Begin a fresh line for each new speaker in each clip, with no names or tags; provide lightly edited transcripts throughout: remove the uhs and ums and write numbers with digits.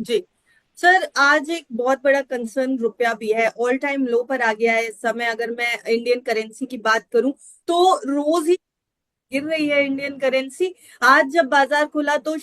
जी sir, आज एक बहुत बड़ा कंसर्न रुपया भी है, ऑल टाइम लो पर आ गया है इस समय। अगर मैं इंडियन करेंसी की बात करूं तो रोज ही गिर रही है इंडियन करेंसी। आज जब बाजार खुला तो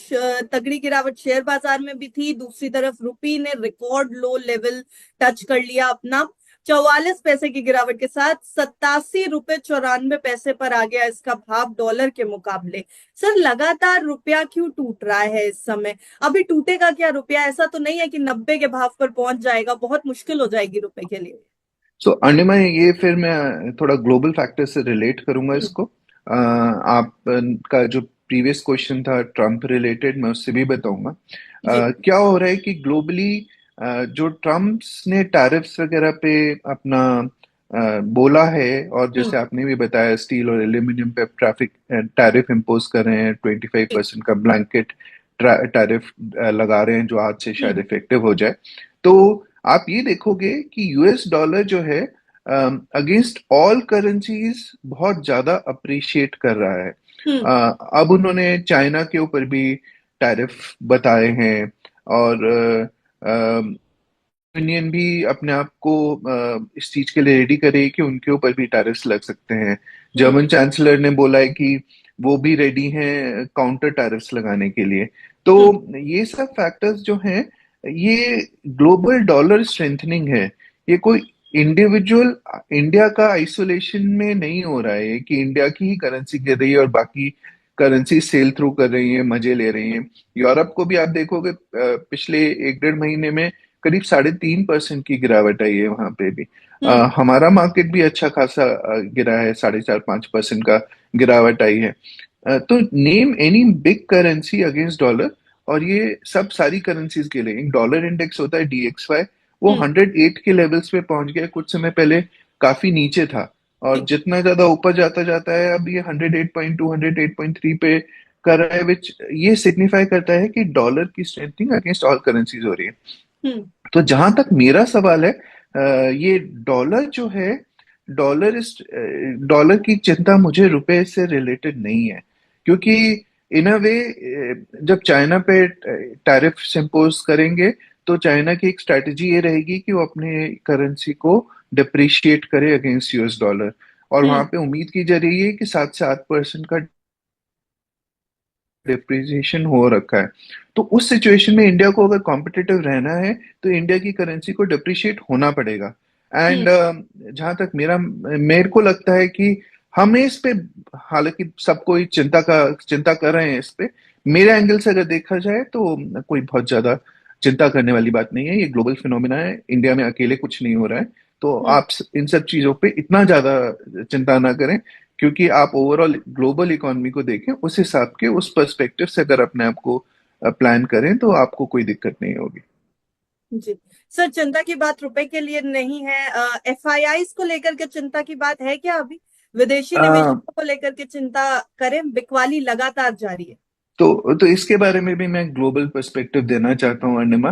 तगड़ी गिरावट शेयर बाजार में भी थी। दूसरी तरफ रुपी ने रिकॉर्ड लो लेवल टच कर लिया अपना। 44 पैसे की गिरावट के साथ 87 रुपए 94 पैसे पर आ गया इसका भाव डॉलर के मुकाबले। सर, लगातार रुपया क्यों टूट रहा है इस समय? अभी टूटेगा क्या रुपया? ऐसा तो नहीं है कि 90 के भाव पर पहुंच जाएगा? बहुत मुश्किल हो जाएगी रुपए के लिए।
सो अनिमा, ये फिर मैं थोड़ा ग्लोबल फैक्टर से रिलेट करूंगा
हम्म।
इसको। आप का जो प्रीवियस क्वेश्चन था ट्रम्प रिलेटेड, मैं उससे भी बताऊंगा।
जी।
क्या हो रहा है कि ग्लोबली जो ट्रम्प्स ने टैरिफ्स वगैरह पे अपना बोला है, और
हम्म।
जैसे आपने भी बताया स्टील और एल्यूमिनियम पे ट्रैफिक टैरिफ इम्पोज कर रहे हैं, 25% का ब्लैंकेट टैरिफ लगा रहे हैं जो आज से शायद
हम्म।
इफेक्टिव हो जाए। तो आप ये देखोगे कि यूएस डॉलर जो है अगेंस्ट ऑल करेंसीज बहुत ज्यादा अप्रिशिएट कर रहा है।
हम्म।
अब उन्होंने चाइना के ऊपर भी टैरिफ बताए हैं, और यूनियन भी अपने आप को इस चीज के लिए रेडी करे कि उनके ऊपर भी टैरिफ्स लग सकते हैं।
हम्म।
जर्मन चांसलर ने बोला है कि वो भी रेडी हैं काउंटर टैरिफ्स लगाने के लिए। तो
हम्म।
ये सब फैक्टर्स जो हैं, ये ग्लोबल डॉलर स्ट्रेंथनिंग है। ये कोई इंडिविजुअल इंडिया का आइसोलेशन में नहीं हो रहा है कि इंडिया की ही करेंसी गिर रही है और बाकी करेंसी सेल थ्रू कर रही है, मजे ले रही हैं। यूरोप को भी आप देखोगे पिछले 1 डेढ़ महीने में करीब 3.5% की गिरावट आई है वहां पे भी।
हम्म।
हमारा मार्केट भी अच्छा खासा गिरा है, 4.5-5% का गिरावट आई है। तो name any big currency against dollar, और ये सब सारी करेंसीज के लिए एक डॉलर इंडेक्स होता है DXY, वो
हम्म।
108 के लेवल्स पे पहुंच गया। कुछ समय पहले काफी नीचे था, और
जी।
जितना ज्यादा ऊपर जाता जाता है अब ये 108.2 108.3 पे कर रहा है, विच ये सिग्निफाई करता है कि डॉलर की स्ट्रेंथनिंग अगेंस्ट ऑल करेंसीज हो रही है।
हम्म।
तो जहां तक मेरा सवाल है, ये डॉलर जो है, डॉलर इस डॉलर की चिंता मुझे रुपए से रिलेटेड नहीं है, क्योंकि इन अ वे जब चाइना पे टैरिफ इम्पोज करेंगे तो चाइना की एक स्ट्रैटेजी ये रहेगी कि वो अपने करेंसी को डिप्रिशिएट करे अगेंस्ट यूएस डॉलर, और वहां
हम्म।
पे उम्मीद की जा रही है कि 7 से 8% का डिप्रिसिएशन हो रखा है। तो उस सिचुएशन में इंडिया को अगर कॉम्पिटिटिव रहना है तो इंडिया की करेंसी को डिप्रिशिएट होना पड़ेगा। एंड
हम्म।
जहां तक मेरे को लगता है कि हमें इस पे, हालांकि सब कोई चिंता कर रहे हैं इस पे, मेरे एंगल से अगर देखा जाए तो कोई बहुत ज्यादा चिंता करने वाली बात नहीं है। ये ग्लोबल फिनोमिना है, इंडिया में अकेले कुछ नहीं हो रहा है। तो
हम्म।
आप इन सब चीजों पे इतना ज्यादा चिंता ना करें, क्योंकि आप ओवरऑल ग्लोबल इकोनॉमी को देखें, उस हिसाब के उस पर्सपेक्टिव से अगर अपने आप को प्लान करें तो आपको कोई दिक्कत नहीं होगी।
जी सर, चिंता की बात रुपए के लिए नहीं है। FIIs को लेकर के चिंता की बात है क्या अभी? विदेशी
आ,
निवेशकों को लेकर के चिंता करें? बिकवाली लगातार जारी है।
तो इसके बारे में भी मैं ग्लोबल पर्सपेक्टिव देना चाहता हूँ अर्निमा।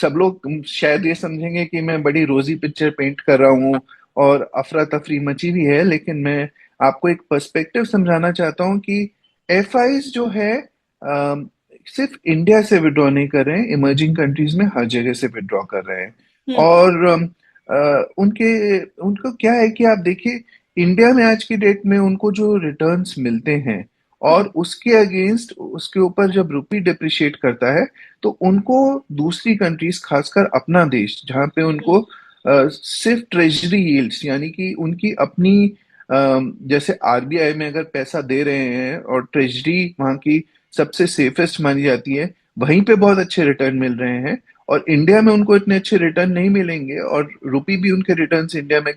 सब लोग शायद ये समझेंगे कि मैं बड़ी रोजी पिक्चर पेंट कर रहा हूँ और अफरा तफरी मची हुई है, लेकिन मैं आपको एक पर्सपेक्टिव समझाना चाहता हूँ कि FIs जो है सिर्फ इंडिया से विड्रॉ नहीं कर रहे हैं, इमर्जिंग कंट्रीज में हर जगह से विड्रॉ कर रहे हैं।
हम्म।
और उनके उनको क्या है कि आप देखिए, इंडिया में आज की डेट में उनको जो रिटर्न्स मिलते हैं,
हम्म।
और उसके अगेंस्ट उसके ऊपर जब रुपी डिप्रिशिएट करता है, तो उनको दूसरी कंट्रीज, खासकर अपना देश जहाँ पे उनको सिर्फ ट्रेजरी यील्ड्स, यानी कि उनकी अपनी जैसे RBI में अगर पैसा दे रहे हैं और ट्रेजरी वहाँ की सबसे सेफेस्ट मानी जाती है, वहीं पे बहुत अच्छे रिटर्न मिल रहे हैं। और इंडिया में उनको इतने अच्छे रिटर्न नहीं मिलेंगे, और रुपी भी उनके रिटर्न्स इंडिया में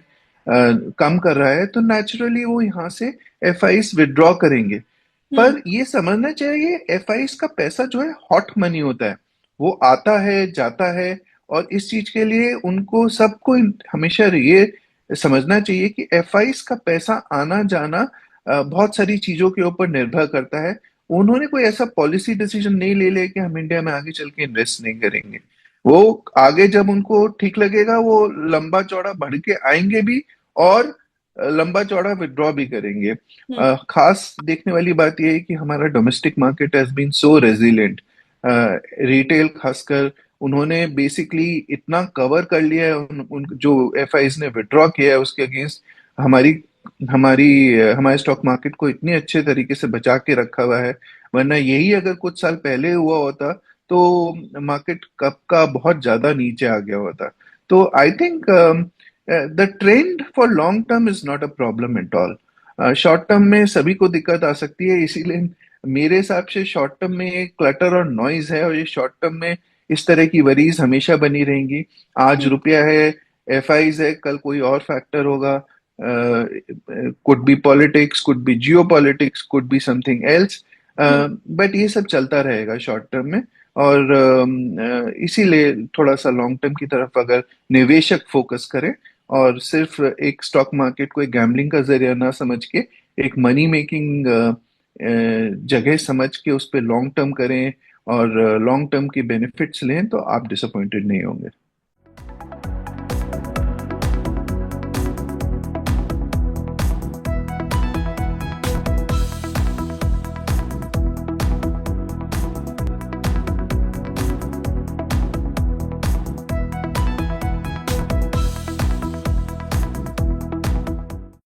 कम कर रहा है, तो नेचुरली वो यहाँ से FIs विड्रॉ करेंगे।
हम्म।
पर ये समझना चाहिए, FIs का पैसा जो है हॉट मनी होता है, वो आता है जाता है, और इस चीज के लिए उनको सबको हमेशा ये समझना चाहिए कि FIs का पैसा आना जाना बहुत सारी चीजों के ऊपर निर्भर करता है। उन्होंने कोई ऐसा पॉलिसी डिसीजन नहीं ले लिया कि हम इंडिया में आगे चल के इन्वेस्ट नहीं करेंगे। वो आगे जब उनको ठीक लगेगा वो लंबा चौड़ा बढ़ के आएंगे भी, और लंबा चौड़ा विड्रॉ भी करेंगे।
हम्म।
खास देखने वाली बात यह है कि हमारा domestic market has been so resilient. Retail खासकर, उन्होंने बेसिकली इतना कवर कर लिया है जो एफआईज ने विड्रॉ किया है उसके अगेंस्ट, हमारी हमारे स्टॉक मार्केट को इतने अच्छे तरीके से बचा के रखा हुआ है। वरना यही अगर कुछ साल पहले हुआ होता तो मार्केट कब का बहुत ज्यादा नीचे आ गया होता। तो I think the trend for long term is not a problem at all. Short term में सभी को दिक्कत आ सकती है, इसीलिए मेरे हिसाब से शॉर्ट टर्म में एक क्लटर और नॉइज है, और ये शॉर्ट टर्म में इस तरह की वरीज हमेशा बनी रहेंगी। आज
हम्म।
रुपया है, एफआईज है, कल कोई और फैक्टर होगा, could be politics, could be Jio politics, could be something else,
hmm.
But ये सब चलता रहेगा शॉर्ट टर्म में। और इसीलिए थोड़ा सा लॉन्ग टर्म की तरफ अगर निवेशक फोकस करें और सिर्फ एक स्टॉक मार्केट को एक गैम्बलिंग का जरिया ना समझ के एक मनी मेकिंग जगह समझ के उस पर लॉन्ग टर्म करें और लॉन्ग टर्म की बेनिफिट्स लें, तो आप डिसअपॉइंटेड नहीं होंगे।